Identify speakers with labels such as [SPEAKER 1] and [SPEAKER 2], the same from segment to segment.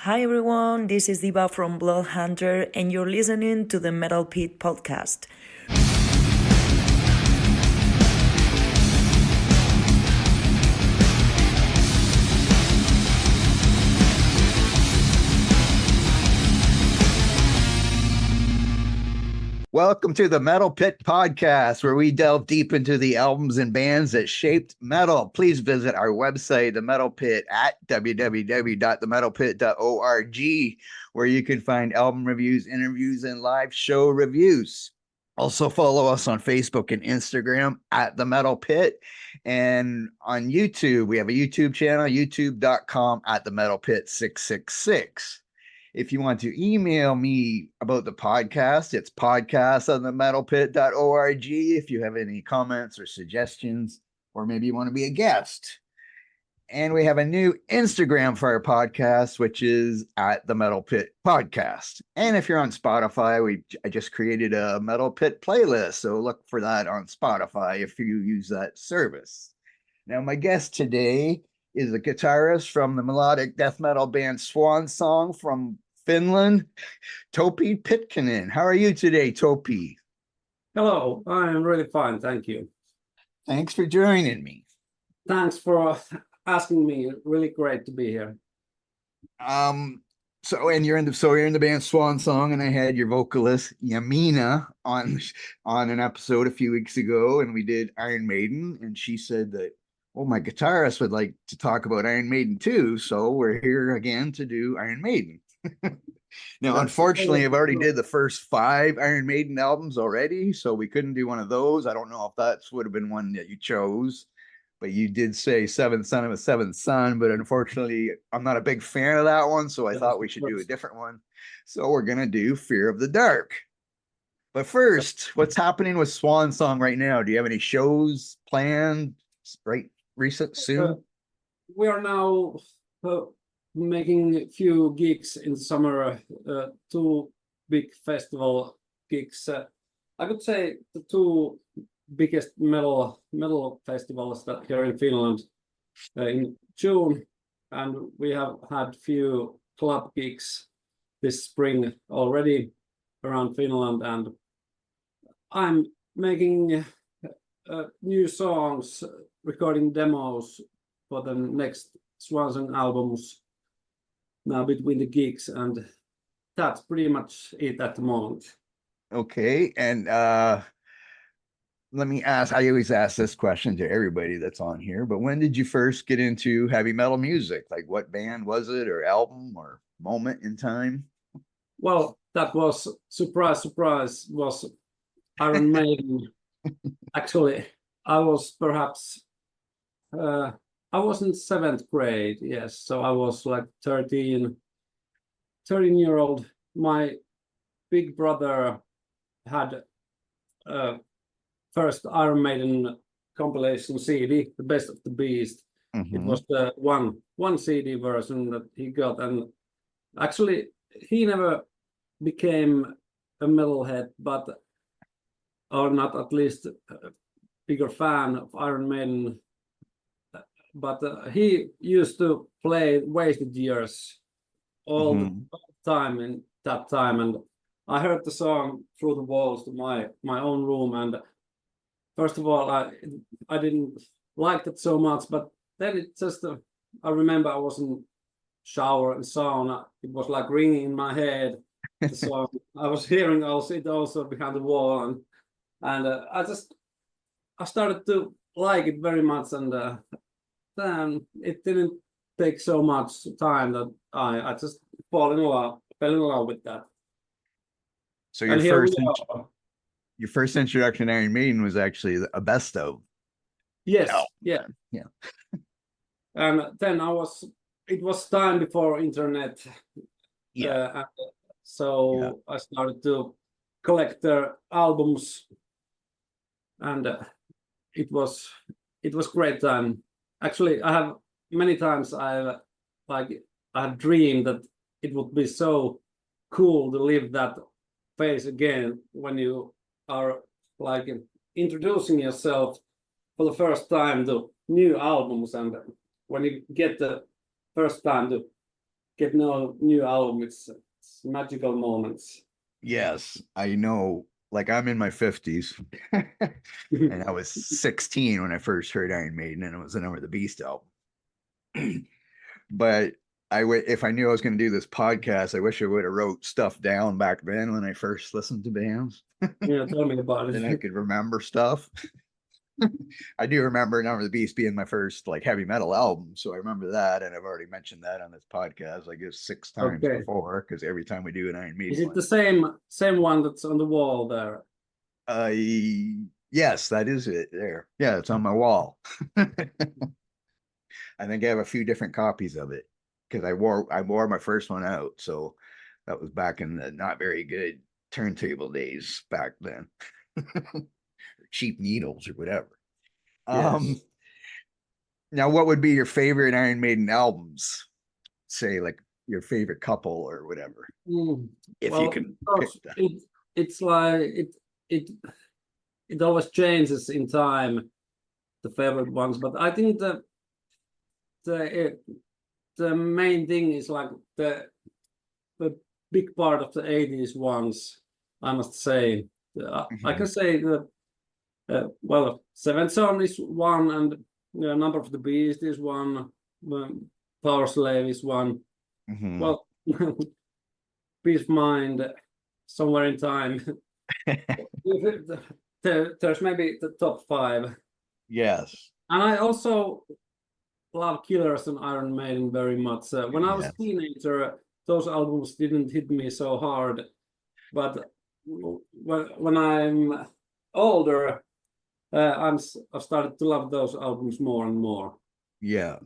[SPEAKER 1] Hi everyone, this is Diva from Blood Hunter, and you're listening to the Metal Pit podcast.
[SPEAKER 2] Welcome to the Metal Pit podcast, where we delve deep into the albums and bands that shaped metal. Please visit our website, The Metal Pit, at www.themetalpit.org, where you can find album reviews, interviews, and live show reviews. Also follow us on Facebook and Instagram at The Metal Pit, and on YouTube, we have a YouTube channel, youtube.com at The Metal Pit 666. If you want to email me about the podcast, it's podcast@themetalpit.org. If you have any comments or suggestions, or maybe you want to be a guest. And we have a new Instagram for our podcast, which is at the Metal Pit Podcast. And if you're on Spotify, I just created a Metal Pit playlist. So look for that on Spotify if you use that service. Now, my guest today is a guitarist from the melodic death metal band Swansong from Finland, Topi Pitkanen. How are you today, Topi?
[SPEAKER 3] Hello, I am really fine, thank you.
[SPEAKER 2] Thanks for joining me.
[SPEAKER 3] Thanks for asking me. Really great to be here.
[SPEAKER 2] You're in the band Swansong, and I had your vocalist Yamina on an episode a few weeks ago, and we did Iron Maiden, and she said that, oh, my guitarist would like to talk about Iron Maiden too, so we're here again to do Iron Maiden. Now, unfortunately, I've already did the first 5 Iron Maiden albums already, so we couldn't do one of those. I don't know if that would have been one that you chose, but you did say Seventh Son of a Seventh Son, but unfortunately, I'm not a big fan of that one, so I thought we should do a different one. So we're going to do Fear of the Dark. But first, what's happening with Swansong right now? Do you have any shows planned soon?
[SPEAKER 3] We are now making a few gigs in summer, 2 big festival gigs. I could say the 2 biggest metal festivals that here in Finland in June, and we have had few club gigs this spring already around Finland, and I'm making new songs, recording demos for the next Swansong albums now between the gigs, and that's pretty much it at the moment.
[SPEAKER 2] Okay, and let me ask, I always ask this question to everybody that's on here, but when did you first get into heavy metal music? Like, what band was it, or album, or moment in time?
[SPEAKER 3] Well, that was, surprise, was Iron Maiden. Actually, I was perhaps I was in 7th grade, yes. So I was like 13-year-old. My big brother had first Iron Maiden compilation CD, The Best of the Beast. Mm-hmm. It was the one CD version that he got, and actually he never became a metalhead, or not at least a bigger fan of Iron Maiden. But he used to play Wasted Years all the time in that time, and I heard the song through the walls to my own room, and first of all I didn't like it so much, but then it just I remember I was in shower and sauna, it was like ringing in my head, the song. I was hearing it also behind the wall, and I started to like it very much, and then it didn't take so much time that I just fell in love with that.
[SPEAKER 2] So your first introduction to Iron Maiden was actually a best of.
[SPEAKER 3] Yes, yeah. And then it was time before internet. Yeah. I started to collect their albums, and it was great time. Actually, I have many times I dreamed that it would be so cool to live that phase again, when you are like introducing yourself for the first time to new albums, and when you get the first time to get no new album. It's magical moments.
[SPEAKER 2] Yes, I know. Like I'm in my 50s, and I was 16 when I first heard Iron Maiden, and it was the Number of the Beast album. But if I knew I was going to do this podcast, I wish I would have wrote stuff down back then when I first listened to bands.
[SPEAKER 3] Yeah, tell me about
[SPEAKER 2] Then I
[SPEAKER 3] it.
[SPEAKER 2] could remember stuff. I do remember Number of the Beast being my first like heavy metal album, so I remember that, and I've already mentioned that on this podcast, I guess 6 times
[SPEAKER 3] Okay.
[SPEAKER 2] before, because every time we do an Iron Maiden
[SPEAKER 3] Is it
[SPEAKER 2] one.
[SPEAKER 3] the same one that's on the wall there?
[SPEAKER 2] Yes, that is it there. Yeah, it's on my wall. I think I have a few different copies of it because I wore my first one out, so that was back in the not very good turntable days back then. Cheap needles or whatever.
[SPEAKER 3] Yes.
[SPEAKER 2] Now what would be your favorite Iron Maiden albums? Say like your favorite couple or whatever. If
[SPEAKER 3] well,
[SPEAKER 2] you can pick that.
[SPEAKER 3] it's like it always changes in time, the favorite ones, but I think the main thing is like the big part of the 80s ones, I must say. I can say that well, Seventh Son is one, and Number of the Beast is one, Power Slave is one. Well, Peace of Mind, Somewhere in Time. There's maybe the top 5.
[SPEAKER 2] Yes.
[SPEAKER 3] And I also love Killers and Iron Maiden very much. When I was a teenager, those albums didn't hit me so hard. But when I'm older, I've started to love those albums more and more.
[SPEAKER 2] Yeah.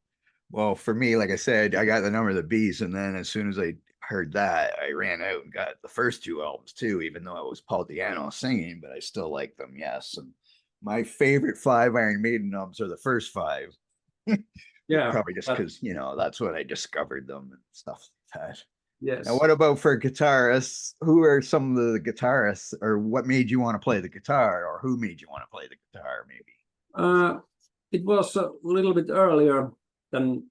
[SPEAKER 2] Well, for me, like I said, I got the Number of the Beast, and then as soon as I heard that, I ran out and got the first 2 albums too, even though it was Paul Di'Anno singing, but I still like them. Yes. And my favorite 5 Iron Maiden albums are the first 5.
[SPEAKER 3] Yeah.
[SPEAKER 2] Probably just because, that's when I discovered them and stuff like that.
[SPEAKER 3] Yes.
[SPEAKER 2] Now, what about for guitarists? Who are some of the guitarists, or what made you want to play the guitar, or who made you want to play the guitar, maybe?
[SPEAKER 3] It was a little bit earlier than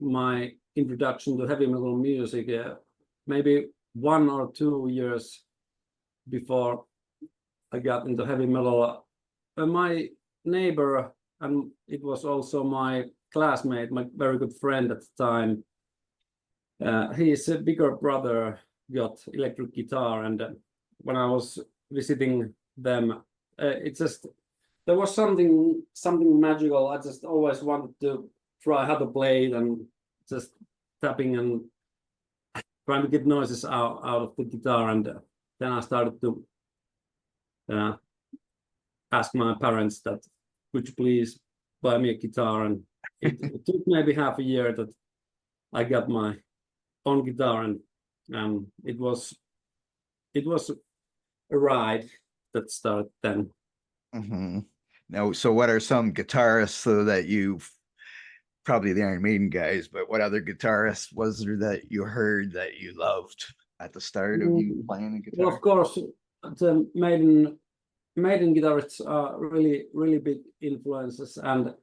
[SPEAKER 3] my introduction to heavy metal music, maybe 1 or 2 years before I got into heavy metal. My neighbor, and it was also my classmate, my very good friend at the time, his bigger brother got electric guitar, and when I was visiting them, it just there was something magical. I just always wanted to try how to play it, and just tapping and trying to get noises out of the guitar. And then I started to ask my parents that could you please buy me a guitar, and it took maybe half a year that I got my own guitar, and it was a ride that started then.
[SPEAKER 2] Now, so what are some guitarists that you've probably the Iron Maiden guys, but what other guitarists was there that you heard that you loved at the start of you playing the guitar?
[SPEAKER 3] Well, of course, the Maiden guitarists are really big influences, and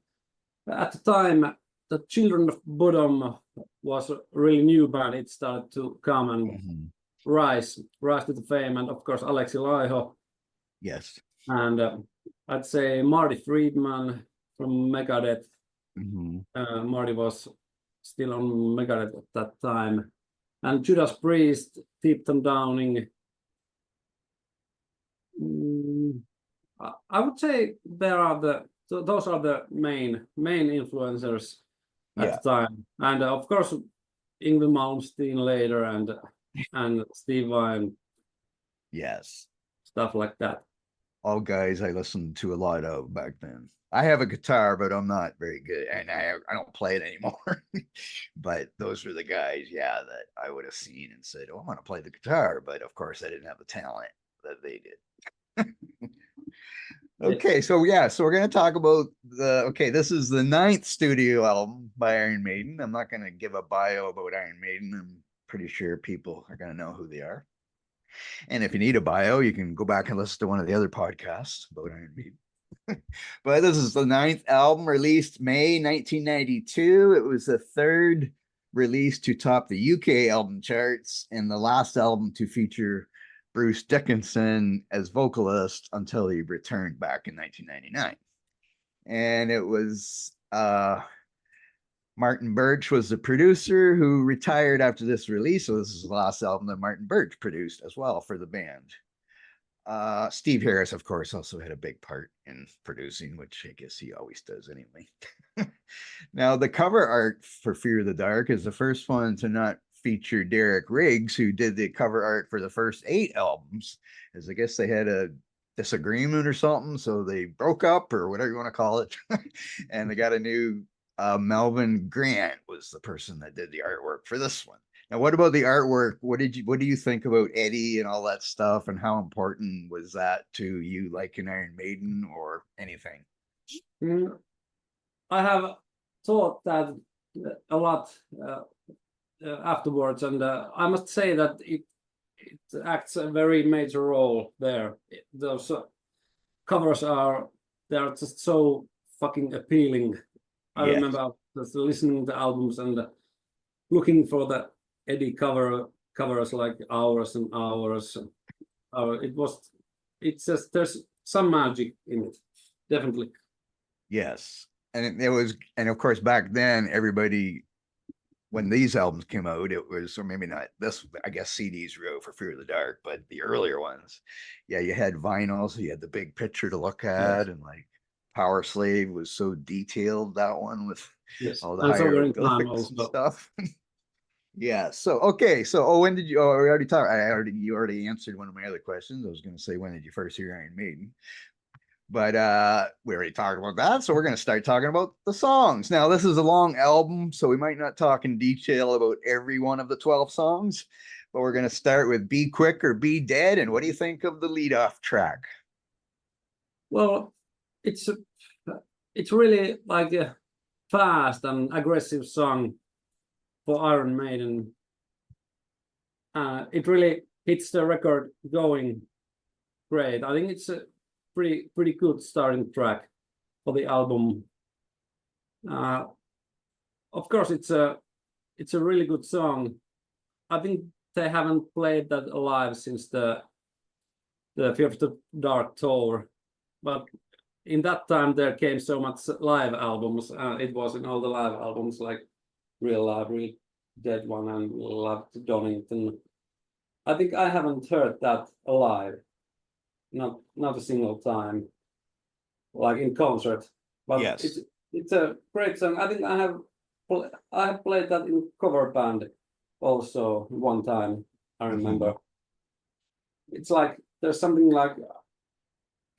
[SPEAKER 3] at the time, the Children of Bodom was a really new band. It started to come and rise to the fame, and of course Aleksi Laiho.
[SPEAKER 2] Yes.
[SPEAKER 3] And I'd say Marty Friedman from Megadeth. Marty was still on Megadeth at that time, and Judas Priest, Tipton Downing. I would say those are the main influencers at the time, and of course Yngwie Malmsteen later, and Steve Vai.
[SPEAKER 2] Yes.
[SPEAKER 3] Stuff like that.
[SPEAKER 2] All guys I listened to a lot of back then. I have a guitar, but I'm not very good, and I don't play it anymore. But those were the guys, that I would have seen and said, "Oh, I want to play the guitar," but of course I didn't have the talent that they did. Okay, so we're gonna talk about this is the 9th studio album by Iron Maiden. I'm not gonna give a bio about Iron Maiden. I'm pretty sure people are gonna know who they are. And if you need a bio, you can go back and listen to one of the other podcasts about Iron Maiden. But this is the 9th album, released May 1992. It was the 3rd release to top the UK album charts, and the last album to feature Bruce Dickinson as vocalist until he returned back in 1999. And it was Martin Birch was the producer, who retired after this release. So this is the last album that Martin Birch produced as well for the band. Steve Harris, of course, also had a big part in producing, which I guess he always does anyway. Now, the cover art for Fear of the Dark is the first one to not feature Derek Riggs, who did the cover art for the first 8 albums, as I guess they had a disagreement or something, so they broke up, or whatever you want to call it. And they got a new Melvin Grant was the person that did the artwork for this one. Now, what about the artwork? What do you think about Eddie and all that stuff, and how important was that to you, like in Iron Maiden or anything?
[SPEAKER 3] I have thought that a lot afterwards, and I must say that it acts a very major role there. Those covers they're just so fucking appealing. I remember just listening to albums and looking for the Eddie covers like hours and hours. It's just, there's some magic in it, definitely.
[SPEAKER 2] Yes, and it was, and of course back then everybody, when these albums came out, it was, or maybe not this, I guess CDs were out for Fear of the Dark, but the earlier ones, yeah, you had vinyl, so you had the big picture to look at, and like Power Slave was so detailed, that one with all the hieroglyphics and stuff. Yeah. So okay. So when did you? Oh, we already talked. You already answered one of my other questions. I was going to say, when did you first hear Iron Maiden? But we already talked about that. So we're going to start talking about the songs. Now, this is a long album, so we might not talk in detail about every one of the 12 songs. But we're going to start with "Be Quick or Be Dead." And what do you think of the lead-off track?
[SPEAKER 3] Well, it's really like a fast and aggressive song for Iron Maiden. It really hits the record going great. I think it's a pretty good starting track for the album. Of course, it's a really good song. I think they haven't played that live since the Fear of the Dark tour, but in that time there came so much live albums. It was in all the live albums, like Real Live, Real Dead One, and Love to Donington. I think I haven't heard that live, not a single time, like in concert. But yes, it's a great song. I think I have played that in cover band also one time. I remember. It's like there's something like,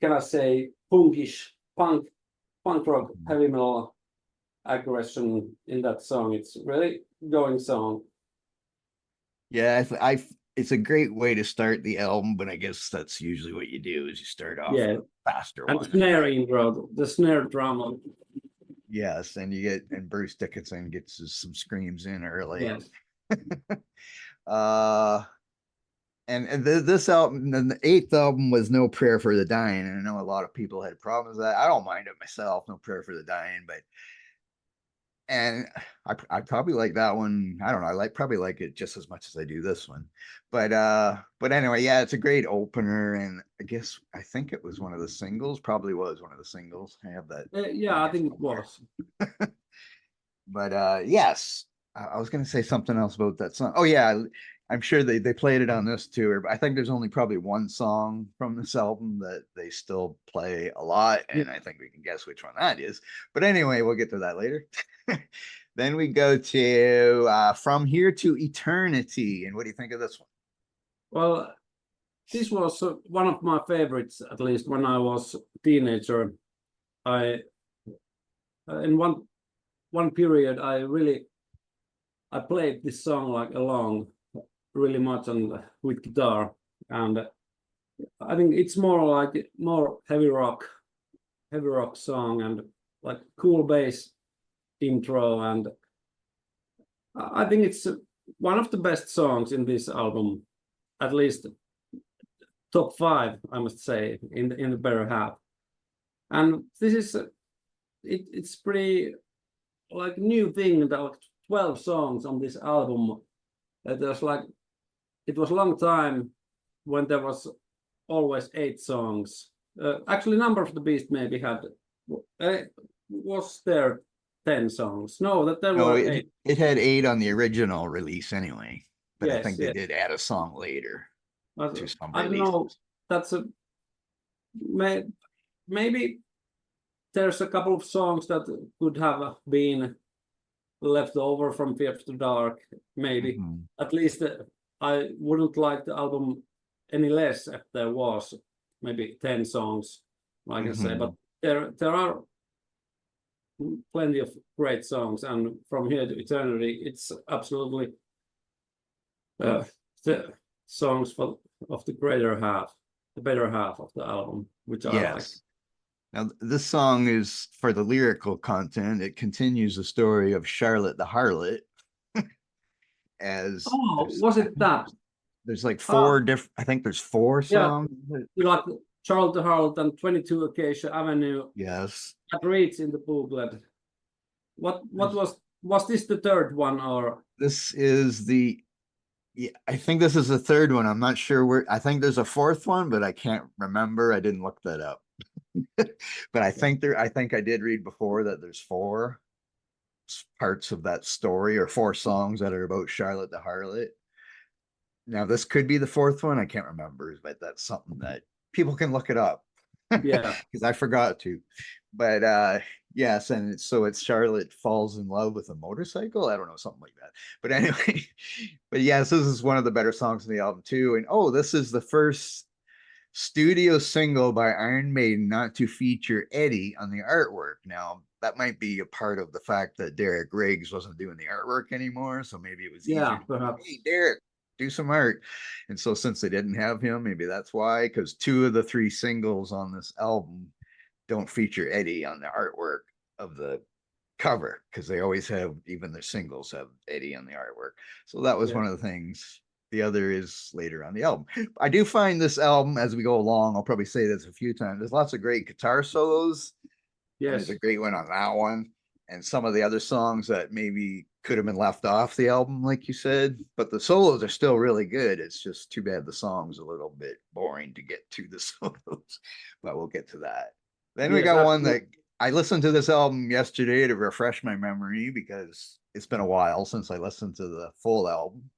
[SPEAKER 3] can I say, punkish punk rock, heavy metal aggression in that song. It's really going song.
[SPEAKER 2] Yeah, it's a great way to start the album, but I guess that's usually what you do, is you start off with a faster one.
[SPEAKER 3] And snare intro, the snare drum.
[SPEAKER 2] Yes, and and Bruce Dickinson gets some screams in early.
[SPEAKER 3] Yes.
[SPEAKER 2] And this album, the 8th album, was No Prayer for the Dying, and I know a lot of people had problems with that. I don't mind it myself, No Prayer for the Dying, and I probably like that one. I don't know, I probably like it just as much as I do this one. But anyway, yeah, it's a great opener, and I think it was one of the singles. Probably was one of the singles. I have that.
[SPEAKER 3] Yeah, I think it was.
[SPEAKER 2] But yes, I was going to say something else about that song. Oh yeah, I'm sure they played it on this tour, but I think there's only probably one song from this album that they still play a lot, and I think we can guess which one that is. But anyway, we'll get to that later. Then we go to From Here to Eternity, and what do you think of this one?
[SPEAKER 3] Well, this was one of my favorites, at least when I was a teenager. In one period, I played this song like along really much with guitar, and I think it's more heavy rock song, and like cool bass intro, and I think it's one of the best songs in this album, at least top 5, I must say, in the better half. And this is it's pretty like new thing that 12 songs on this album. There's like, it was a long time when there was always 8 songs. Actually, Number of the Beast maybe had, was there 10 songs? No, that there were 8.
[SPEAKER 2] It had 8 on the original release anyway, but I
[SPEAKER 3] Yes,
[SPEAKER 2] think they did add a song later to some
[SPEAKER 3] I don't know.
[SPEAKER 2] releases.
[SPEAKER 3] That's maybe there's a couple of songs that could have been left over from Fear After Dark. Maybe at least I wouldn't like the album any less if there was maybe 10 songs, I can say. But there are plenty of great songs, and From Here to Eternity, it's absolutely the songs of the better half of the album, which I like.
[SPEAKER 2] Now, this song is for the lyrical content. It continues the story of Charlotte the Harlot.
[SPEAKER 3] Was it that?
[SPEAKER 2] There's like 4 different, I think there's 4 songs.
[SPEAKER 3] You like Charlotte the Harlot and 22 Acacia Avenue.
[SPEAKER 2] Yes.
[SPEAKER 3] That reads in the booklet. What was this the third one, or?
[SPEAKER 2] This is I think this is the third one. I'm not sure where. I think there's a 4th one, but I can't remember. I didn't look that up. But I think I did read before that there's 4 parts of that story, or 4 songs that are about Charlotte the Harlot. Now this could be the 4th one. I can't remember, but that's something that people can look it up.
[SPEAKER 3] Yeah,
[SPEAKER 2] because I forgot to. But yes, and it's Charlotte falls in love with a motorcycle. I don't know, something like that. But anyway, but yes, this is one of the better songs in the album too. And this is the first studio single by Iron Maiden not to feature Eddie on the artwork. Now, that might be a part of the fact that Derek Riggs wasn't doing the artwork anymore, so maybe it was easier.
[SPEAKER 3] Perhaps.
[SPEAKER 2] Hey, Derek, do some art. And so since they didn't have him, maybe that's why, because 2 of the 3 singles on this album don't feature Eddie on the artwork of the cover, because they always have, even their singles have Eddie on the artwork. So that was one of the things. The other is later on the album. I do find this album, as we go along, I'll probably say this a few times, there's lots of great guitar solos.
[SPEAKER 3] Yes.
[SPEAKER 2] There's a great one on that one. And some of the other songs that maybe could have been left off the album, like you said, but the solos are still really good. It's just too bad the song's a little bit boring to get to the solos, but we'll get to that. Then we got one that I listened to this album yesterday to refresh my memory, because it's been a while since I listened to the full album.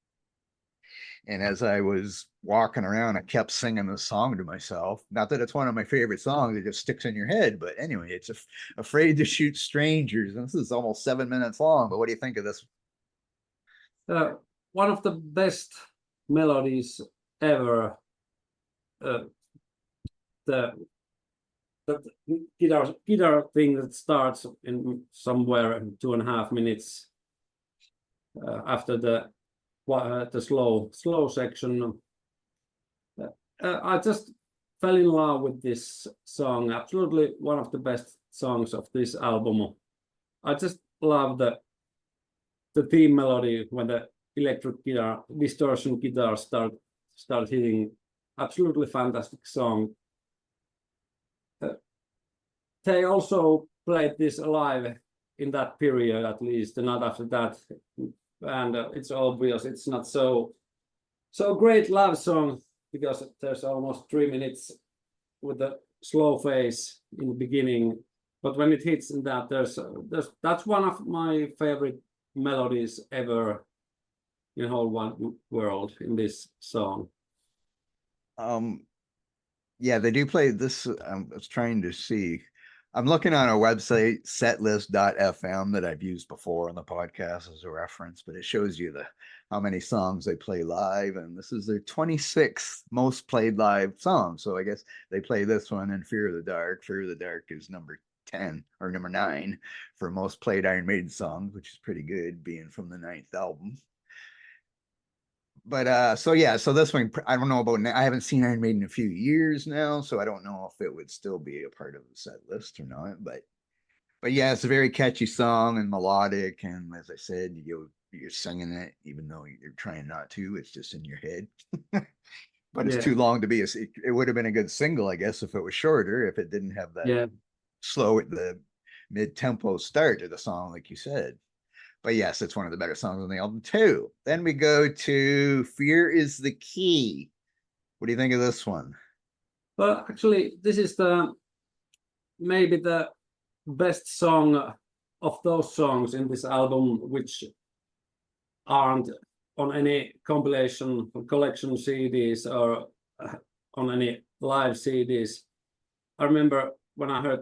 [SPEAKER 2] And as I was walking around, I kept singing this song to myself. Not that it's one of my favorite songs, it just sticks in your head. But anyway, it's Afraid to Shoot Strangers. And this is almost 7 minutes long. But what do you think of this?
[SPEAKER 3] One of the best melodies ever. The guitar thing that starts in somewhere in 2.5 minutes after the slow section. I just fell in love with this song. Absolutely one of the best songs of this album. I just love the theme melody when the electric guitar, distortion guitar start hitting. Absolutely fantastic song. They also played this live in that period, at least, and not after that. And it's obvious it's not so great love song, because there's almost 3 minutes with the slow phase in the beginning, but when it hits in that, that's one of my favorite melodies ever in the whole world in this song.
[SPEAKER 2] Yeah, they do play this. I was trying to see. I'm looking on a website, setlist.fm, that I've used before on the podcast as a reference, but it shows you how many songs they play live, and this is their 26th most played live song. So I guess they play this one and Fear of the Dark. Fear of the Dark is number 10 or number 9 for most played Iron Maiden songs, which is pretty good, being from the 9th album. But so this one, I don't know about, I haven't seen Iron Maiden in a few years now, so I don't know if it would still be a part of the set list or not. But yeah, it's a very catchy song and melodic, and as I said, you're singing it even though you're trying not to. It's just in your head. But it's too long to be it would have been a good single, I guess, if it was shorter, if it didn't have that slow at the mid-tempo start to the song, like you said. But yes, it's one of the better songs on the album too. Then we go to Fear is the Key. What do you think of this one?
[SPEAKER 3] Well, actually, this is maybe the best song of those songs in this album, which aren't on any compilation collection CDs or on any live CDs. I remember when I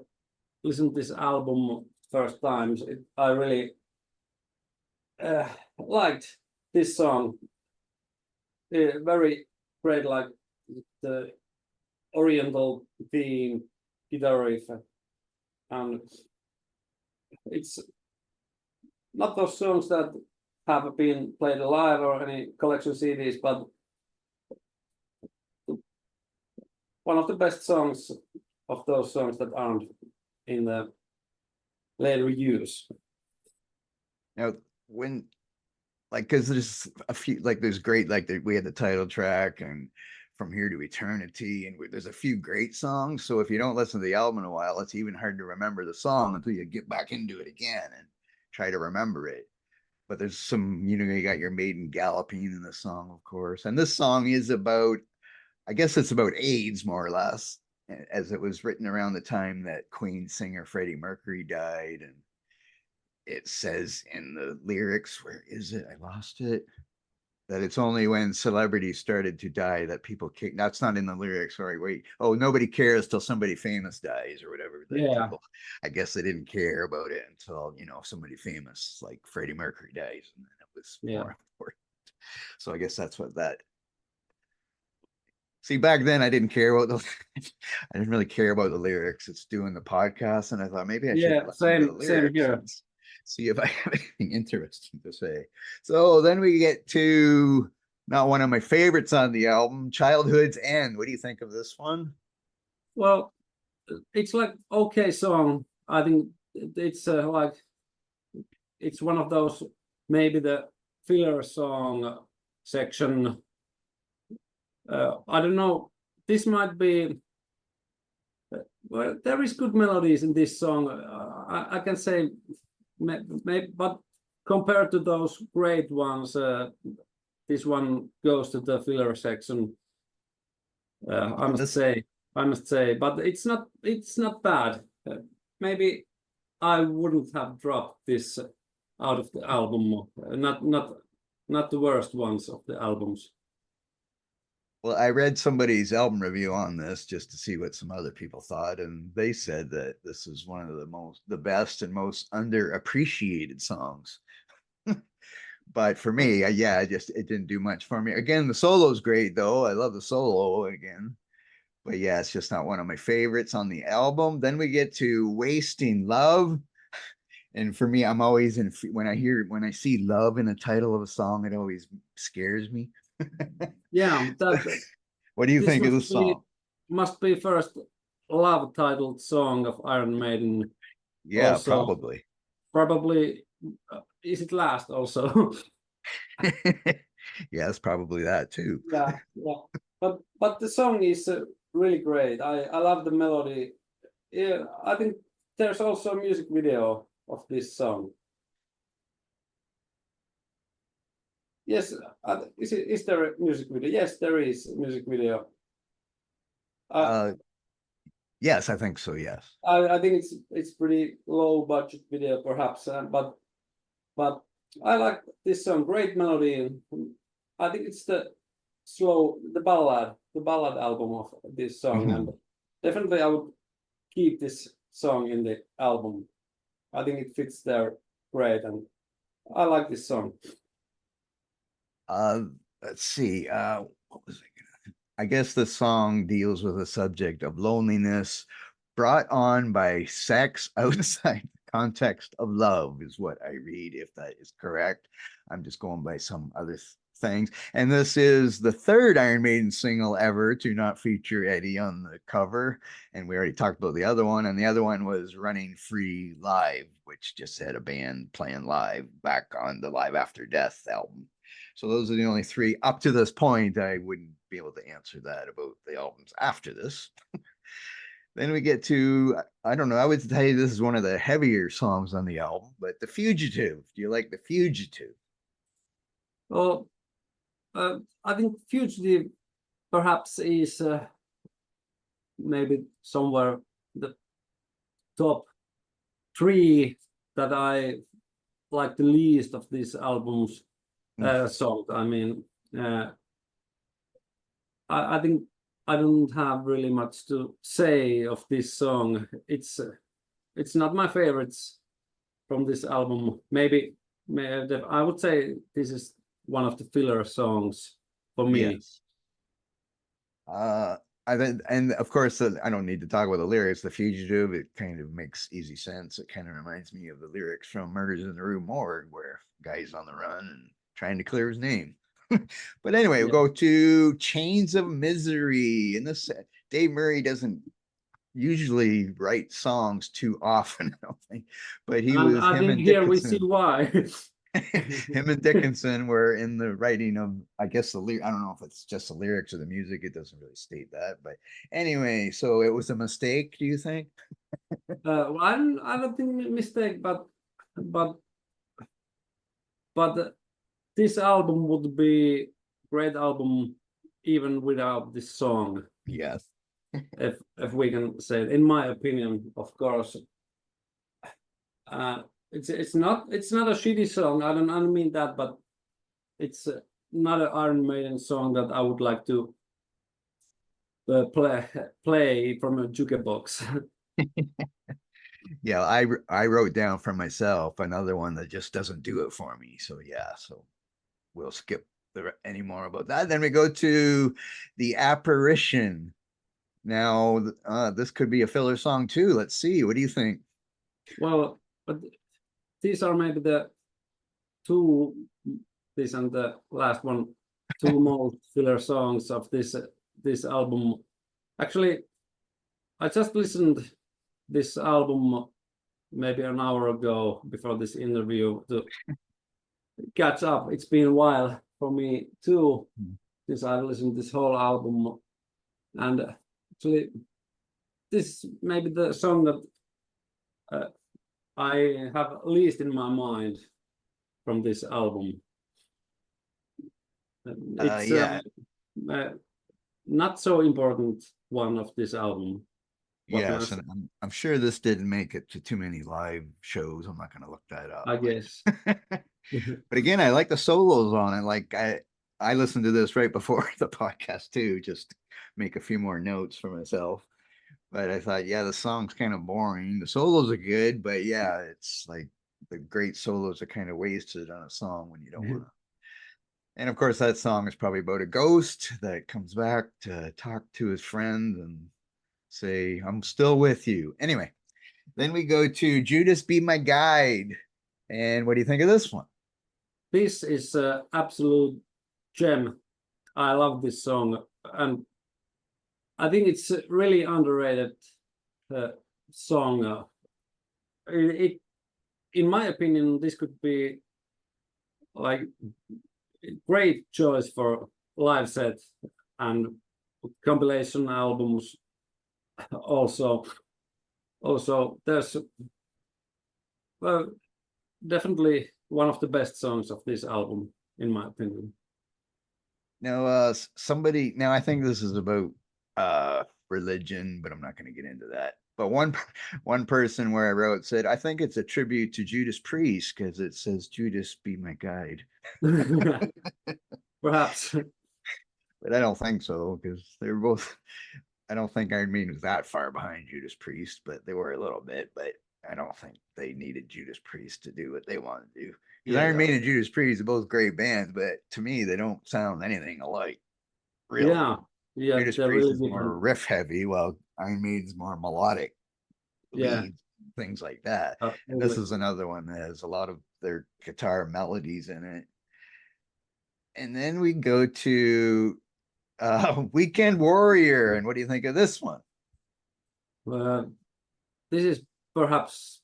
[SPEAKER 3] listened to this album first time, I really liked this song. Very great, like the Oriental theme, guitar riff, and it's not those songs that have been played live or any collection CDs, but one of the best songs of those songs that aren't in the later use.
[SPEAKER 2] Now, when, like, because there's a few, like, there's great, like, we had the title track and From Here to Eternity, and there's a few great songs. So if you don't listen to the album in a while, it's even hard to remember the song until you get back into it again and try to remember it. But there's some, you got your Maiden galloping in the song, of course. And this song is about, I guess it's about AIDS, more or less, as it was written around the time that Queen singer Freddie Mercury died. And it says in the lyrics, where is it? I lost it. That it's only when celebrities started to die that people care. That's not in the lyrics. Sorry, wait. Oh, nobody cares till somebody famous dies or whatever.
[SPEAKER 3] Yeah.
[SPEAKER 2] People, I guess they didn't care about it until, somebody famous like Freddie Mercury dies. And then it was more important. So I guess that's what that. See, back then I didn't care about I didn't really care about the lyrics. It's doing the podcast. And I thought maybe I should listen to the lyrics.
[SPEAKER 3] Same here.
[SPEAKER 2] See if I have anything interesting to say. So then we get to not one of my favorites on the album, Childhood's End. What do you think of this one?
[SPEAKER 3] Well, it's like okay song. I think it's like it's one of those, maybe the filler song section. I don't know. This might be. Well, there is good melodies in this song. I can say. Maybe, but compared to those great ones, this one goes to the filler section. I must say, but it's not bad. Maybe I wouldn't have dropped this out of the album. Not the worst ones of the albums.
[SPEAKER 2] Well, I read somebody's album review on this just to see what some other people thought, and they said that this is one of the best and most underappreciated songs. But for me, it didn't do much for me. Again, the solo's great though. I love the solo again. But yeah, it's just not one of my favorites on the album. Then we get to Wasting Love. And for me, I'm always when I see love in the title of a song, it always scares me.
[SPEAKER 3] Yeah,
[SPEAKER 2] what do you think of the song?
[SPEAKER 3] Must be first love titled song of Iron Maiden.
[SPEAKER 2] Yeah,
[SPEAKER 3] also, probably is it last also?
[SPEAKER 2] Yeah, it's probably that too.
[SPEAKER 3] Yeah. But the song is really great. I love the melody. Yeah, I think there's also a music video of this song. Yes, is there a music video? Yes, there is a music video.
[SPEAKER 2] Yes, I think so. Yes,
[SPEAKER 3] I think it's pretty low budget video, perhaps, but I like this song. Great melody. I think it's the ballad album of this song, and definitely I would keep this song in the album. I think it fits there great, and I like this song.
[SPEAKER 2] Let's see. What was I gonna? I guess the song deals with a subject of loneliness brought on by sex outside the context of love, is what I read, if that is correct. I'm just going by some other things. And this is the third Iron Maiden single ever to not feature Eddie on the cover. And we already talked about the other one. And the other one was Running Free Live, which just had a band playing live back on the Live After Death album. So those are the only three up to this point. I wouldn't be able to answer that about the albums after this. Then we get to, I don't know, I would say this is one of the heavier songs on the album, but The Fugitive. Do you like The Fugitive?
[SPEAKER 3] Well, I think Fugitive perhaps is maybe somewhere the top 3 that I like the least of these albums songs. I mean, I think I don't have really much to say of this song. It's not my favorites from this album. Maybe I would say this is one of the filler songs for me.
[SPEAKER 2] Yes. I think, and of course, I don't need to talk about the lyrics. The Fugitive, it kind of makes easy sense. It kind of reminds me of the lyrics from Murders in the Rue Morgue, where guy's on the run and trying to clear his name. But anyway, we'll go to Chains of Misery. And this, Dave Murray doesn't usually write songs too often, I don't think. But he was
[SPEAKER 3] I
[SPEAKER 2] him
[SPEAKER 3] think
[SPEAKER 2] and
[SPEAKER 3] here we
[SPEAKER 2] Dickinson.
[SPEAKER 3] see why.
[SPEAKER 2] Him and Dickinson were in the writing of, I guess, I don't know if it's just the lyrics or the music. It doesn't really state that, but anyway, so it was a mistake, do you think?
[SPEAKER 3] Well, I don't think mistake, but this album would be great album even without this song.
[SPEAKER 2] Yes.
[SPEAKER 3] if we can say it. In my opinion, of course. It's not a shitty song. I don't mean that, but it's not an Iron Maiden song that I would like to play from a jukebox.
[SPEAKER 2] Yeah, I wrote down for myself another one that just doesn't do it for me. So yeah, so we'll skip any more about that. Then we go to The Apparition. Now, this could be a filler song too. Let's see. What do you think?
[SPEAKER 3] Well, but these are maybe this and the last one, 2 most filler songs of this album. Actually, I just listened this album maybe an hour ago before this interview to catch up. It's been a while for me too since I listened to this whole album, and actually this may be the song that I have least in my mind from this album. It's not so important one of this album.
[SPEAKER 2] Yes, and I'm sure this didn't make it to too many live shows. I'm not going to look that up.
[SPEAKER 3] I guess.
[SPEAKER 2] But again, I like the solos on it. Like I listened to this right before the podcast too, just to make a few more notes for myself. But I thought, yeah, the song's kind of boring. The solos are good, but yeah, it's like the great solos are kind of wasted on a song when you don't want to. And of course, that song is probably about a ghost that comes back to talk to his friend and say, I'm still with you. Anyway, then we go to Judas Be My Guide. And what do you think of this one?
[SPEAKER 3] This is an absolute gem. I love this song, and I think it's a really underrated song. In my opinion, this could be like a great choice for live set and compilation albums. Also, there's definitely one of the best songs of this album, in my opinion.
[SPEAKER 2] Now, I think this is about religion, but I'm not going to get into that. But one person where I wrote said, I think it's a tribute to Judas Priest because it says, Judas be my guide.
[SPEAKER 3] Perhaps.
[SPEAKER 2] But I don't think so because they're both, I don't think Iron Maiden was that far behind Judas Priest, but they were a little bit. But I don't think they needed Judas Priest to do what they wanted to do. Because Iron Maiden and Judas Priest are both great bands, but to me, they don't sound anything alike. Really.
[SPEAKER 3] Yeah.
[SPEAKER 2] Judas Priest is more riff heavy, while Iron Maiden's more melodic. Leads, things like that. And this is another one that has a lot of their guitar melodies in it. And then we go to Weekend Warrior. And what do you think of this one?
[SPEAKER 3] This is perhaps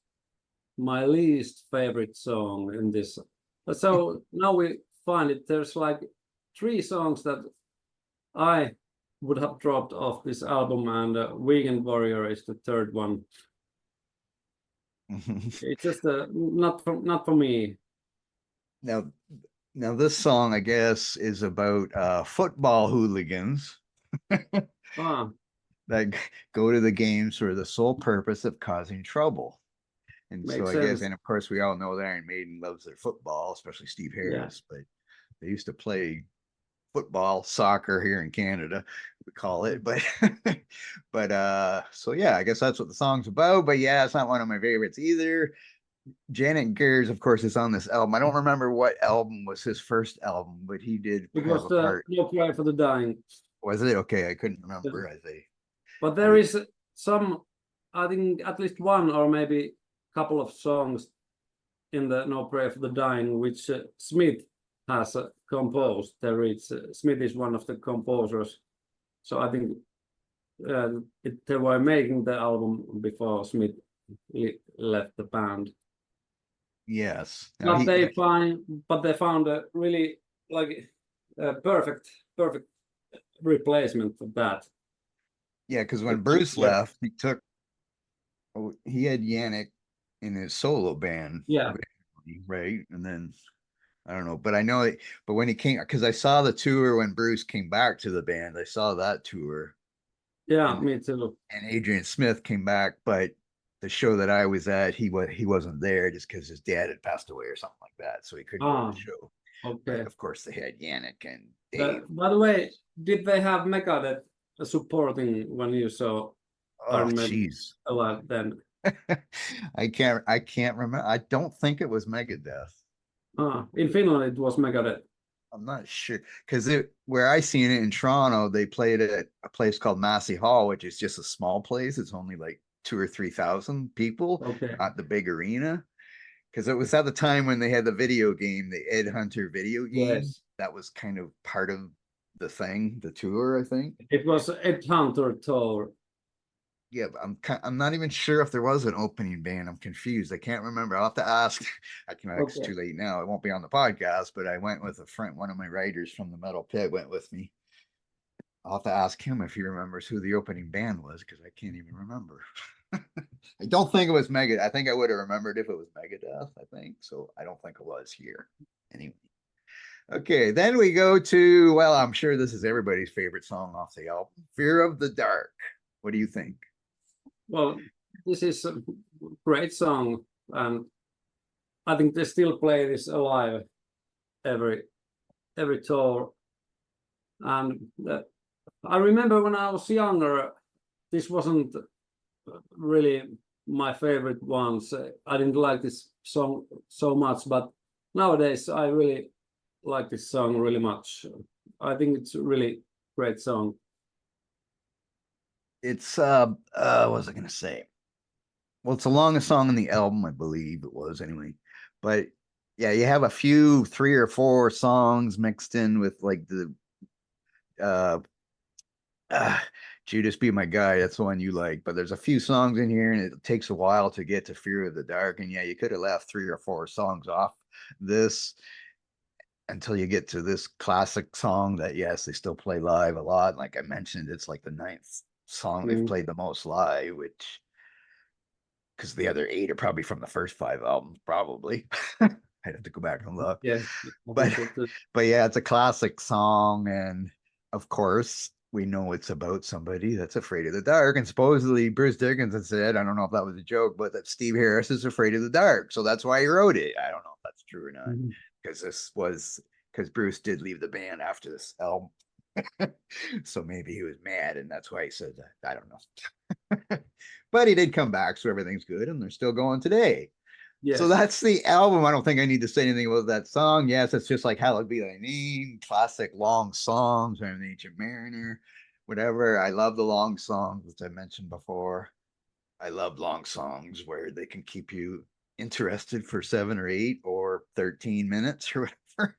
[SPEAKER 3] my least favorite song in this. So now we find it. There's like 3 songs that I would have dropped off this album, and Weekend Warrior is the third one. It's just not for me.
[SPEAKER 2] Now this song, I guess, is about football hooligans that go to the games for the sole purpose of causing trouble. And
[SPEAKER 3] Makes
[SPEAKER 2] so I
[SPEAKER 3] sense.
[SPEAKER 2] guess, and of course, we all know that Iron Maiden loves their football, especially Steve Harris. But they used to play football, soccer here in Canada, we call it. But so yeah, I guess that's what the song's about. But yeah, it's not one of my favorites either. Janet Gears, of course, is on this album. I don't remember what album was his first album, but he did have a part.
[SPEAKER 3] No Cry for the Dying.
[SPEAKER 2] Was it? Okay, I couldn't remember.
[SPEAKER 3] But there is some, I think at least one or maybe a couple of songs in the No Prayer for the Dying, which Smith has composed. Smith is one of the composers. So I think they were making the album before Smith left the band.
[SPEAKER 2] Yes.
[SPEAKER 3] But they found a really perfect replacement for that.
[SPEAKER 2] Yeah, because when Bruce left, he had Yannick in his solo band.
[SPEAKER 3] Yeah.
[SPEAKER 2] Right. And then I don't know, but I know but when he came, because I saw the tour when Bruce came back to the band, I saw that tour.
[SPEAKER 3] Yeah, me too.
[SPEAKER 2] And Adrian Smith came back, but the show that I was at, he wasn't there just because his dad had passed away or something like that, so he couldn't go to the show.
[SPEAKER 3] Okay.
[SPEAKER 2] But of course, they had Yannick and Dave.
[SPEAKER 3] By the way, did they have Megadeth supporting when you saw?
[SPEAKER 2] Oh, jeez.
[SPEAKER 3] Alive then.
[SPEAKER 2] I can't remember. I don't think it was Megadeth.
[SPEAKER 3] In Finland, it was Megadeth.
[SPEAKER 2] I'm not sure because where I seen it in Toronto, they played at a place called Massey Hall, which is just a small place. It's only like 2,000 or 3,000 people, not the big arena. Because it was at the time when they had the video game, the Ed Hunter video game. Yes. That was kind of part of the thing, the tour, I think.
[SPEAKER 3] It was Ed Hunter tour.
[SPEAKER 2] Yeah, but I'm not even sure if there was an opening band. I'm confused. I can't remember. I'll have to ask. It's too late now. It won't be on the podcast, but I went with a friend, one of my writers from the Metal Pit went with me. I'll have to ask him if he remembers who the opening band was, because I can't even remember. I don't think it was Megadeth. I think I would have remembered if it was Megadeth, I think. So I don't think it was here. Anyway. Okay, then we go to, well, I'm sure this is everybody's favorite song off the album, Fear of the Dark. What do you think?
[SPEAKER 3] Well, this is a great song, and I think they still play this alive every tour. And I remember when I was younger, this wasn't really my favorite ones. I didn't like this song so much, but nowadays I really like this song really much. I think it's a really great song.
[SPEAKER 2] It's what was I gonna say? Well, it's the longest song in the album, I believe it was anyway. But yeah, you have a few 3 or 4 songs mixed in with like the Judas Be My Guy. That's the one you like. But there's a few songs in here, and it takes a while to get to Fear of the Dark. And yeah, you could have left 3 or 4 songs off this until you get to this classic song that, yes, they still play live a lot. Like I mentioned, it's like the 9th song they've played the most live, which, because the other 8 are probably from the first 5 albums, probably. I'd have to go back and look.
[SPEAKER 3] Yeah,
[SPEAKER 2] but yeah, it's a classic song, and of course we know it's about somebody that's afraid of the dark. And supposedly Bruce Dickinson said, I don't know if that was a joke, but that Steve Harris is afraid of the dark, so that's why he wrote it. I don't know if that's true or not, because Bruce did leave the band after this album. So maybe he was mad, and that's why he said that. I don't know. But he did come back, so everything's good, and they're still going today. Yes. So that's the album. I don't think I need to say anything about that song. Yes, it's just like Hallowed Be Thy Name, classic long songs, or an Ancient Mariner, whatever. I love the long songs, as I mentioned before. I love long songs where they can keep you interested for 7 or 8 or 13 minutes or whatever,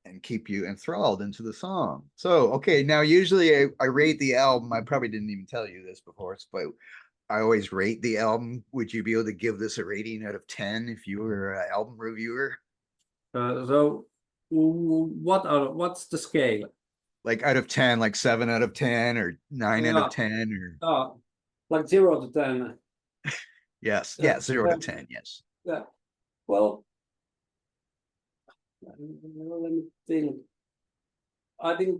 [SPEAKER 2] and keep you enthralled into the song. So, okay, now usually I rate the album. I probably didn't even tell you this before, but I always rate the album. Would you be able to give this a rating out of 10 if you were an album reviewer?
[SPEAKER 3] So what's the scale?
[SPEAKER 2] Like out of 10, like 7 out of 10 or 9 out of 10 or
[SPEAKER 3] like 0 to 10.
[SPEAKER 2] yes, yeah, 0 to 10, yes.
[SPEAKER 3] Yeah. Well, let me think. I think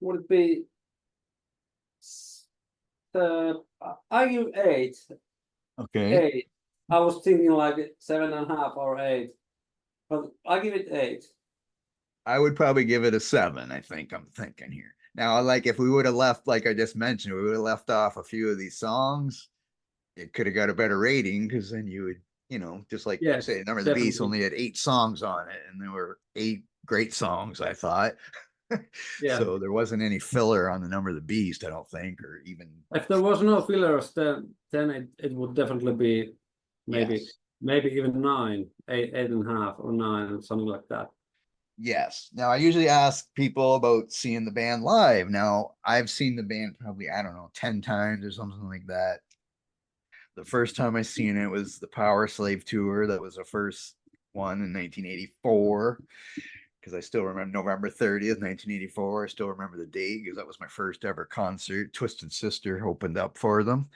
[SPEAKER 3] would it be I give 8.
[SPEAKER 2] Okay.
[SPEAKER 3] 8. I was thinking like 7.5 or 8, but I give it 8.
[SPEAKER 2] I would probably give it a 7, I think I'm thinking here. Now, like if we would have left, like I just mentioned, we would have left off a few of these songs, it could have got a better rating because then you would, just like
[SPEAKER 3] Yes,
[SPEAKER 2] say, Number of the Beast
[SPEAKER 3] definitely.
[SPEAKER 2] only had 8 songs on it, and there were 8 great songs, I thought.
[SPEAKER 3] Yeah.
[SPEAKER 2] So there wasn't any filler on the Number of the Beast, I don't think, or even
[SPEAKER 3] If there was no fillers, then it would definitely be maybe
[SPEAKER 2] yes.
[SPEAKER 3] maybe even 9, 8.5 or 9, something like that.
[SPEAKER 2] Yes. Now I usually ask people about seeing the band live. Now I've seen the band probably, I don't know, 10 times or something like that. The first time I seen it was the Power Slave tour. That was the first one in 1984. Because I still remember November 30th, 1984. I still remember the date because that was my first ever concert. Twisted Sister opened up for them.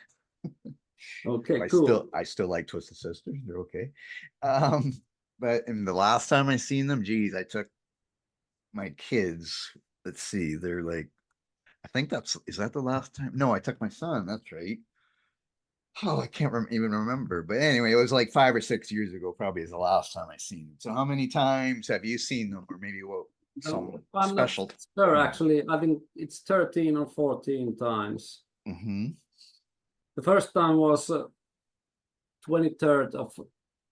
[SPEAKER 3] Okay, cool.
[SPEAKER 2] I still like Twisted Sisters. They're okay. But in the last time I seen them, geez, I took my kids. Let's see, they're like, I think is that the last time? No, I took my son. That's right. Oh, I can't even remember. But anyway, it was like 5 or 6 years ago, probably is the last time I seen them. So how many times have you seen them, or maybe what some
[SPEAKER 3] I'm
[SPEAKER 2] special?
[SPEAKER 3] not sure, actually. I think it's 13 or 14 times.
[SPEAKER 2] Mm-hmm.
[SPEAKER 3] The first time was 23rd of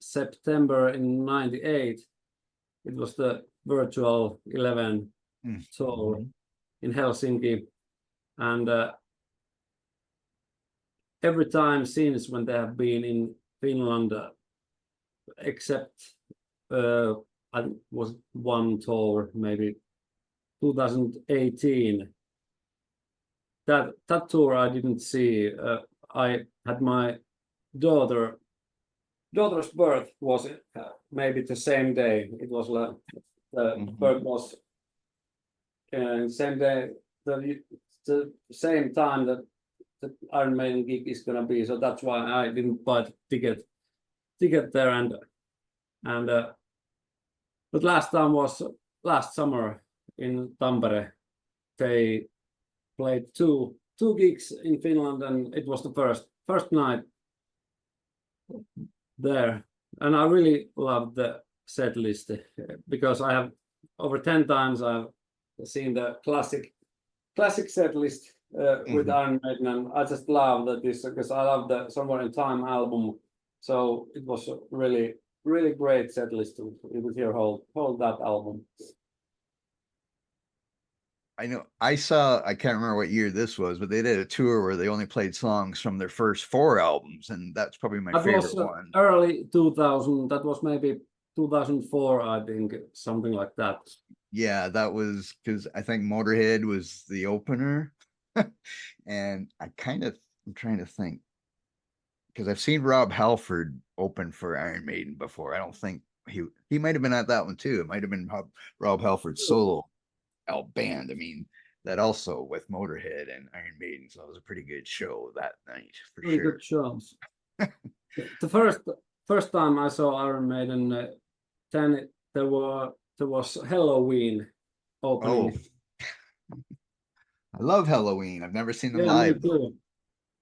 [SPEAKER 3] September in 98. It was the virtual 11 tour in Helsinki. And every time since when they have been in Finland, except I think it was one tour, maybe 2018. That tour I didn't see. I had my daughter's birth was maybe the same day. It was the birth was same day, the same time that the Iron Maiden gig is gonna be. So that's why I didn't buy the ticket there. And but last time was last summer in Tampere. They played two gigs in Finland, and it was the first night there. And I really loved the set list because I have over 10 times I've seen the classic set list with Iron Maiden, and I just love that this because I love the Somewhere in Time album. So it was a really great set list with your whole that album.
[SPEAKER 2] I know I can't remember what year this was, but they did a tour where they only played songs from their first 4 albums, and that's probably my favorite one.
[SPEAKER 3] Early 2000, that was maybe 2004, I think, something like that.
[SPEAKER 2] Yeah, that was because I think Motorhead was the opener. And I'm trying to think, because I've seen Rob Halford open for Iron Maiden before. I don't think he might have been at that one too. It might have been Rob Halford's solo band. I mean, that also with Motorhead and Iron Maiden. So it was a pretty good show that night for
[SPEAKER 3] pretty
[SPEAKER 2] sure.
[SPEAKER 3] Good shows. The first time I saw Iron Maiden, then there was Halloween opening.
[SPEAKER 2] Oh, I love Halloween. I've never seen them live though,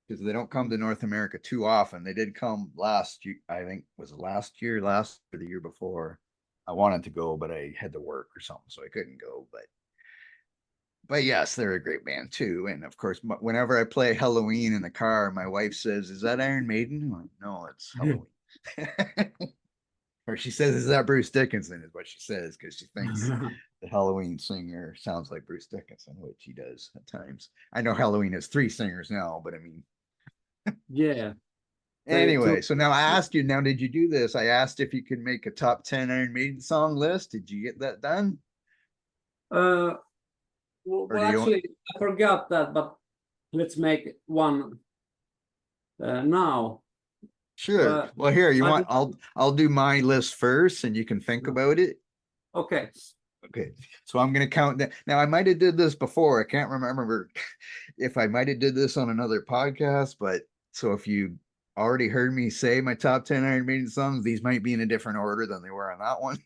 [SPEAKER 2] because they don't come to North America too often. They did come last year, I think was last or the year before. I wanted to go, but I had to work or something, so I couldn't go. But yes, they're a great band too. And of course, whenever I play Halloween in the car, my wife says, "Is that Iron Maiden?" I'm like, no, it's Halloween. Or she says, "Is that Bruce Dickinson?" Is what she says, because she thinks the Halloween singer sounds like Bruce Dickinson, which he does at times. I know Halloween has 3 singers now, but I mean,
[SPEAKER 3] yeah.
[SPEAKER 2] Anyway, so now I asked you, did you do this? I asked if you could make a top 10 Iron Maiden song list. Did you get that done?
[SPEAKER 3] Well, actually, I forgot that, but let's make one now.
[SPEAKER 2] Sure. Well, here, you want, I'll do my list first and you can think about it.
[SPEAKER 3] Okay.
[SPEAKER 2] Okay, so I'm gonna count that. Now I might have did this before. I can't remember if I might have did this on another podcast, but so if you already heard me say my top 10 Iron Maiden songs, these might be in a different order than they were on that one.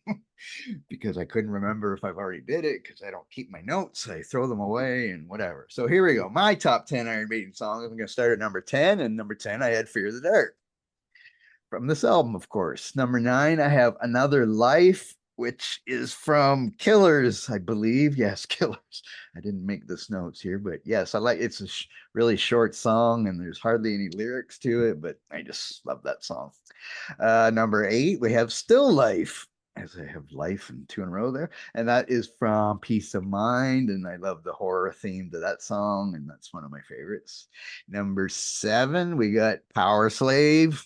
[SPEAKER 2] Because I couldn't remember if I've already did it because I don't keep my notes. I throw them away and whatever. So here we go. My top 10 Iron Maiden songs. I'm gonna start at number 10, and number 10 I had Fear the Dark. From this album, of course. Number 9, I have Another Life, which is from Killers, I believe. Yes, Killers. I didn't make this notes here, but yes, I like it's a really short song and there's hardly any lyrics to it, but I just love that song. Number 8, we have Still Life, as I have life and 2 in a row there, and that is from Peace of Mind, and I love the horror theme to that song, and that's one of my favorites. Number 7, we got Power Slave.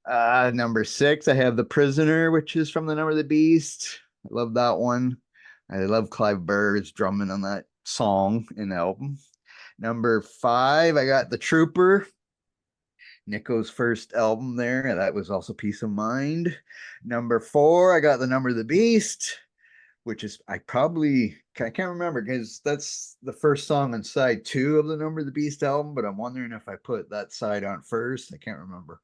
[SPEAKER 2] Number 6, I have The Prisoner, which is from The Number of the Beast. I love that one. I love Clive Burr's drumming on that song in the album. Number 5, I got The Trooper, Nico's first album there. That was also Peace of Mind. Number 4, I got The Number of the Beast, which is I can't remember because that's the first song on side 2 of the Number of the Beast album, but I'm wondering if I put that side on first. I can't remember.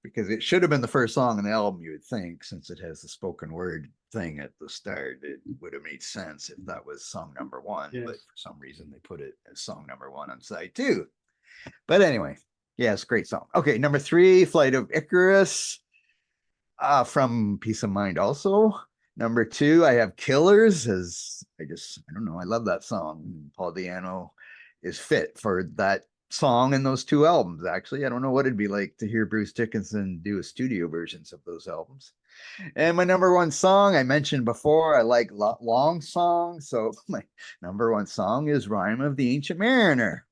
[SPEAKER 2] Because it should have been the first song on the album, you would think, since it has the spoken word thing at the start. It would have made sense if that was song number 1, yes. But for some reason they put it as song number 1 on side 2. But anyway, yes, great song. Okay, number 3, Flight of Icarus, from Peace of Mind also. Number 2, I have Killers, as I don't know, I love that song. Paul Di'Anno is fit for that song in those 2 albums, actually. I don't know what it'd be like to hear Bruce Dickinson do a studio versions of those albums. And my number 1 song, I mentioned before, I like long songs, so my number 1 song is Rhyme of the Ancient Mariner,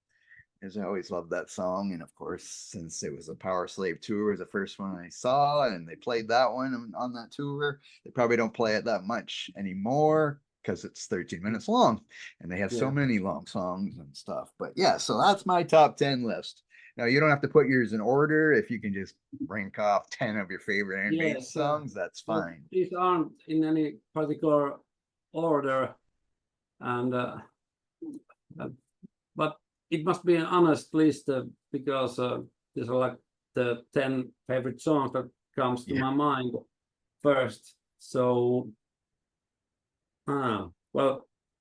[SPEAKER 2] as I always loved that song. And of course, since it was a Power Slave tour, was the first one I saw, and they played that one on that tour. They probably don't play it that much anymore because it's 13 minutes long and they have so many long songs and stuff. But yeah, so that's my top 10 list. Now you don't have to put yours in order. If you can just rank off 10 of your favorite Iron Maiden songs, that's fine.
[SPEAKER 3] These aren't in any particular order, and but it must be an honest list because these are like the 10 favorite songs that comes to my mind first. So well,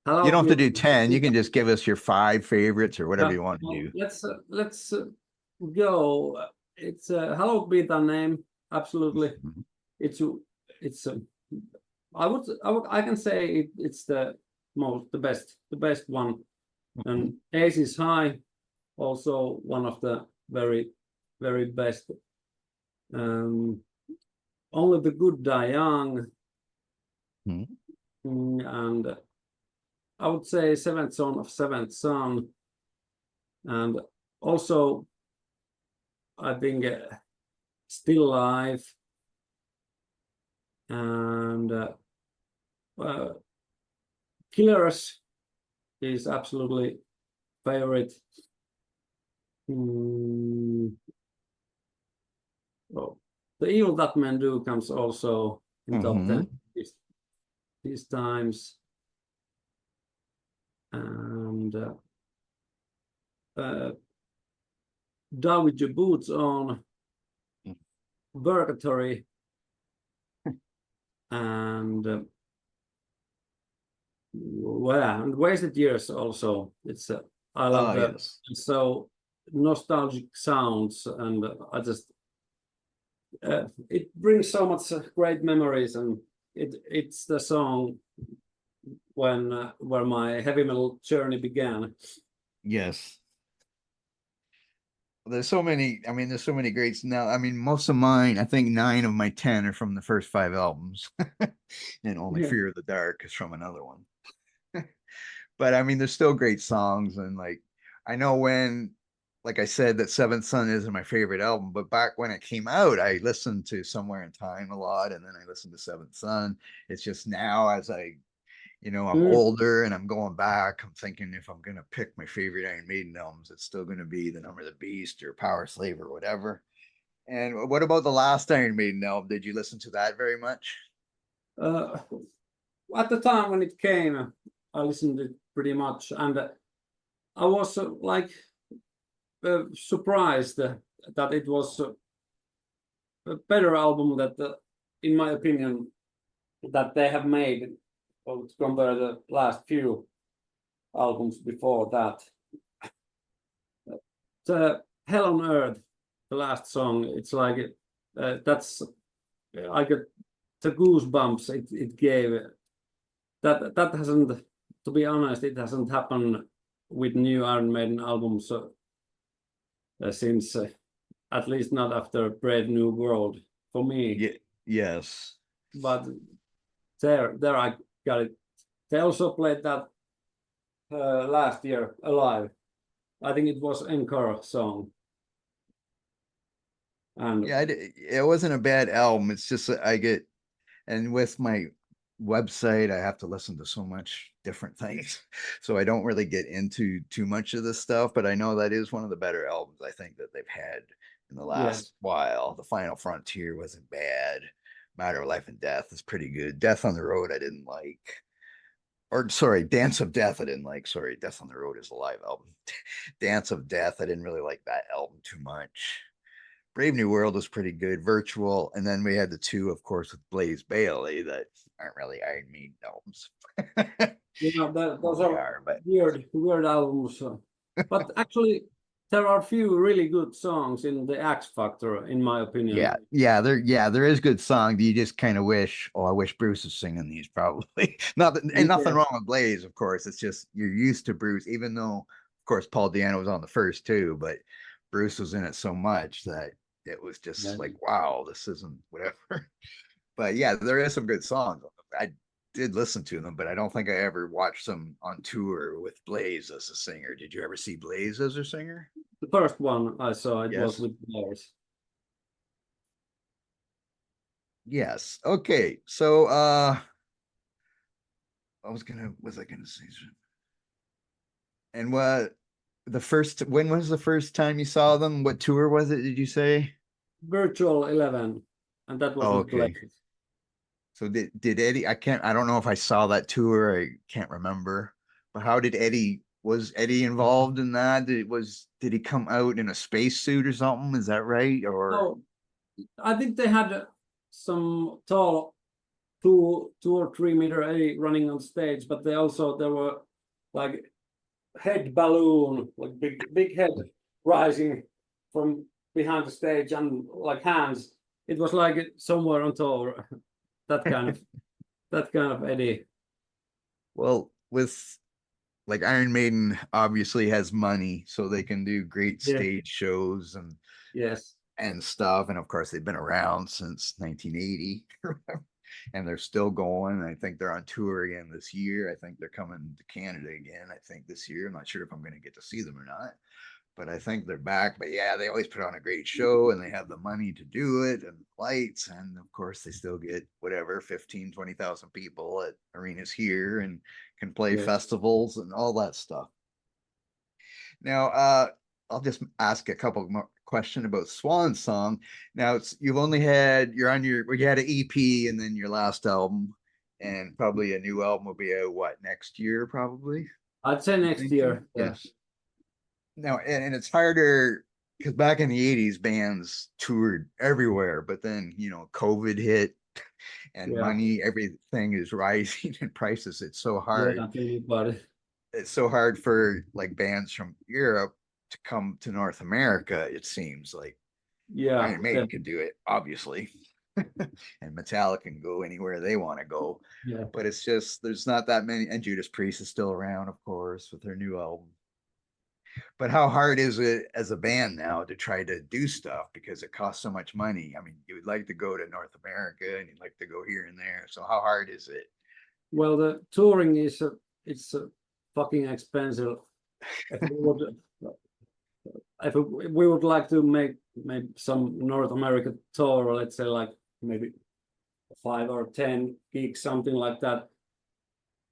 [SPEAKER 2] you don't have to do 10. You can just give us your 5 favorites or whatever you want to do.
[SPEAKER 3] Let's go. It's Hallowed Be Thy Name. Absolutely. It's I can say it's the best one. And Ace is High, also one of the very, very best. Only the Good Die Young. And I would say Seventh Son of Seventh Son. And also, I think Still Alive. And Killers is absolutely favorite. Oh, The Evil That Men Do comes also in top 10 these times. And Down With Your Boots On, Purgatory, and and Wasted Years also. It's I love that. Yes. So nostalgic sounds, and I just it brings so much great memories, and it's the song when where my heavy metal journey began.
[SPEAKER 2] Yes. There's so many greats now. I mean, most of mine, I think 9 of my 10 are from the first 5 albums. And only Fear of the Dark is from another one. But I mean, there's still great songs, and like I know when, like I said, that Seventh Son isn't my favorite album, but back when it came out, I listened to Somewhere in Time a lot, and then I listened to Seventh Son. It's just now as I'm older and I'm going back, I'm thinking if I'm going to pick my favorite Iron Maiden albums, it's still going to be The Number of the Beast or Power Slave or whatever. And what about the last Iron Maiden album? Did you listen to that very much?
[SPEAKER 3] at the time when it came, I listened to it pretty much, and I was surprised that it was a better album that, in my opinion, that they have made compared to the last few albums before that. The Hell on Earth, the last song, it's like that's I got the goosebumps it gave. That hasn't, to be honest, it hasn't happened with new Iron Maiden albums since at least not after Brave New World for me.
[SPEAKER 2] Yeah, yes.
[SPEAKER 3] But there I got it. They also played that last year, Alive. I think it was Encore song. And
[SPEAKER 2] yeah, it wasn't a bad album. It's just and with my website, I have to listen to so much different things, so I don't really get into too much of this stuff. But I know that is one of the better albums I think that they've had in the last while. The Final Frontier wasn't bad. Matter of Life and Death is pretty good. Death on the Road I didn't like. Or sorry, Dance of Death I didn't like. Sorry, Death on the Road is a live album. Dance of Death, I didn't really like that album too much. Brave New World was pretty good. Virtual, and then we had the two, of course, with Blaze Bailey that aren't really Iron Maiden albums.
[SPEAKER 3] those are weird albums. But actually, there are a few really good songs in the X Factor, in my opinion.
[SPEAKER 2] There is good song. You just kind of wish, I wish Bruce was singing these probably. Nothing wrong with Blaze, of course. It's just you're used to Bruce, even though, of course, Paul Di'Anno was on the first too, but Bruce was in it so much that it was just like, wow, this isn't whatever. But yeah, there is some good songs. I did listen to them, but I don't think I ever watched them on tour with Blaze as a singer. Did you ever see Blaze as a singer?
[SPEAKER 3] The first one I saw, it was with Blaze.
[SPEAKER 2] Yes. Okay. So was I gonna say? And when was the first time you saw them? What tour was it, did you say?
[SPEAKER 3] Virtual 11, and that was with Blaze.
[SPEAKER 2] So did Eddie, I don't know if I saw that tour, I can't remember, but how did was Eddie involved in that? Did he come out in a spacesuit or something? Is that right? Or
[SPEAKER 3] no, I think they had some tall 2 or 3 meter Eddie running on stage, but there were like head balloon, like big head rising from behind the stage, and like hands. It was like somewhere on tour. That kind of Eddie. Well,
[SPEAKER 2] with like Iron Maiden obviously has money, so they can do great stage shows and stuff. And of course, they've been around since 1980, and they're still going. I think they're on tour again this year. I think they're coming to Canada again, I think this year. I'm not sure if I'm going to get to see them or not, but I think they're back. But yeah, they always put on a great show, and they have the money to do it, and lights, and of course they still get whatever 15-20,000 people at arenas here, and can play festivals and all that stuff. Now I'll just ask a couple more questions about Swansong. Now you had an EP and then your last album, and probably a new album will be out next year, probably?
[SPEAKER 3] I'd say next year.
[SPEAKER 2] Yes. Now, and it's harder because back in the 80s, bands toured everywhere, but then, COVID hit and money, everything is rising in prices. It's so hard. It's so hard for like bands from Europe to come to North America, it seems like. Iron Maiden can do it, obviously. And Metallica can go anywhere they want to go. But it's just, there's not that many. And Judas Priest is still around, of course, with their new album. But how hard is it as a band now to try to do stuff because it costs so much money? I mean, you would like to go to North America and you'd like to go here and there. So how hard is it?
[SPEAKER 3] Well, the touring it's fucking expensive. If we would like to make some North America tour, let's say like maybe 5 or 10 gigs, something like that,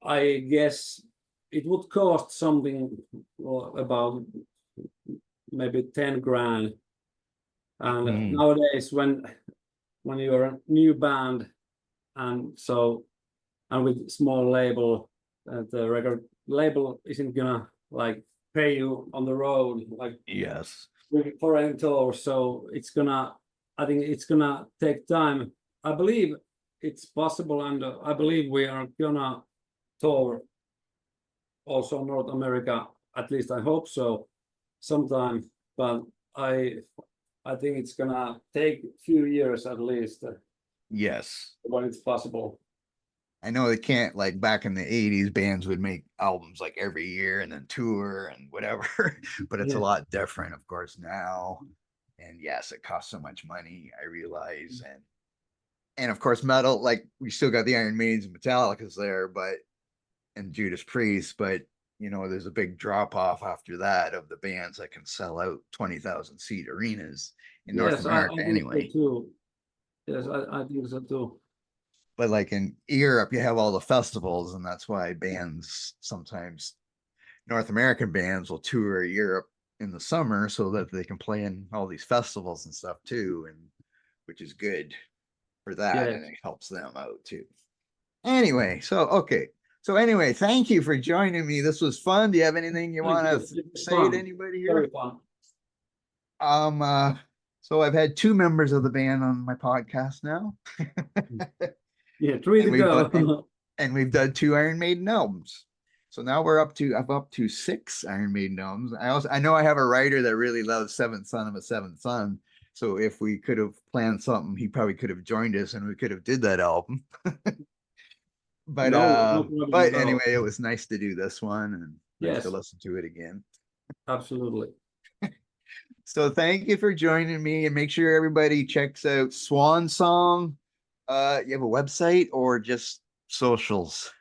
[SPEAKER 3] I guess it would cost something about maybe 10 grand. And nowadays, when you're a new band, and and with small label, the record label isn't gonna like pay you on the road like
[SPEAKER 2] Yes.
[SPEAKER 3] with foreign tour. So I think it's gonna take time. I believe it's possible, and I believe we are gonna tour also North America. At least I hope so, sometime. But I think it's gonna take a few years at least
[SPEAKER 2] Yes.
[SPEAKER 3] when it's possible.
[SPEAKER 2] I know they can't, like back in the 80s, bands would make albums like every year and then tour and whatever, but it's a
[SPEAKER 3] Yeah.
[SPEAKER 2] lot different, of course, now. And yes, it costs so much money, I realize. And of course, metal, like we still got the Iron Maidens and Metallica's there, but and Judas Priest, but you know, there's a big drop off after that of the bands that can sell out 20,000 seat arenas in North
[SPEAKER 3] Yes,
[SPEAKER 2] America
[SPEAKER 3] I think
[SPEAKER 2] anyway.
[SPEAKER 3] so too. Yes, I think so too.
[SPEAKER 2] But like in Europe, you have all the festivals, and that's why bands sometimes, North American bands will tour Europe in the summer so that they can play in all these festivals and stuff too, and which is good for that,
[SPEAKER 3] Yeah.
[SPEAKER 2] and it helps them out too. Anyway, so okay. So anyway, thank you for joining me. This was fun. Do you have anything you want to say to anybody here?
[SPEAKER 3] Very fun.
[SPEAKER 2] So I've had 2 members of the band on my podcast now.
[SPEAKER 3] Yeah, 3 to go.
[SPEAKER 2] And we've done 2 Iron Maiden albums. So now I'm up to 6 Iron Maiden albums. I know I have a writer that really loves Seventh Son of a Seventh Son. So if we could have planned something, he probably could have joined us and we could have did that album. But anyway, it was nice to do this one and nice to listen to it again.
[SPEAKER 3] Absolutely.
[SPEAKER 2] So thank you for joining me, and make sure everybody checks out Swansong. You have a website or just socials?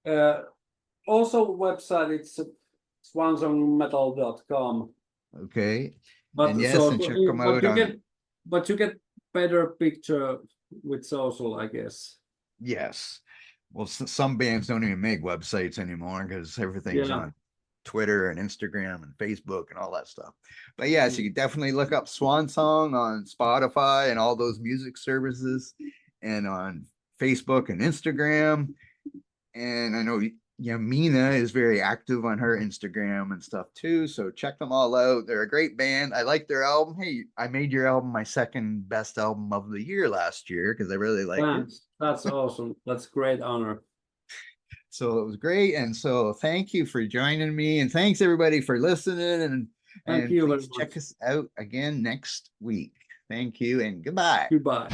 [SPEAKER 3] Also website, it's swansongmetal.com.
[SPEAKER 2] Okay.
[SPEAKER 3] But
[SPEAKER 2] and yes,
[SPEAKER 3] so,
[SPEAKER 2] and check them out
[SPEAKER 3] but you get better picture with social, I guess.
[SPEAKER 2] Yes. Well, some bands don't even make websites anymore because everything's on Twitter and Instagram and Facebook and all that stuff. But yes, you can definitely look up Swansong on Spotify and all those music services, and on Facebook and Instagram. And I know Yamina is very active on her Instagram and stuff too. So check them all out. They're a great band. I like their album. Hey, I made your album my second best album of the year last year because I really liked it.
[SPEAKER 3] That's awesome. That's great honor.
[SPEAKER 2] So it was great. And so thank you for joining me. And thanks everybody for listening. And
[SPEAKER 3] thank you.
[SPEAKER 2] Please check us out again next week. Thank you and goodbye.
[SPEAKER 3] Goodbye.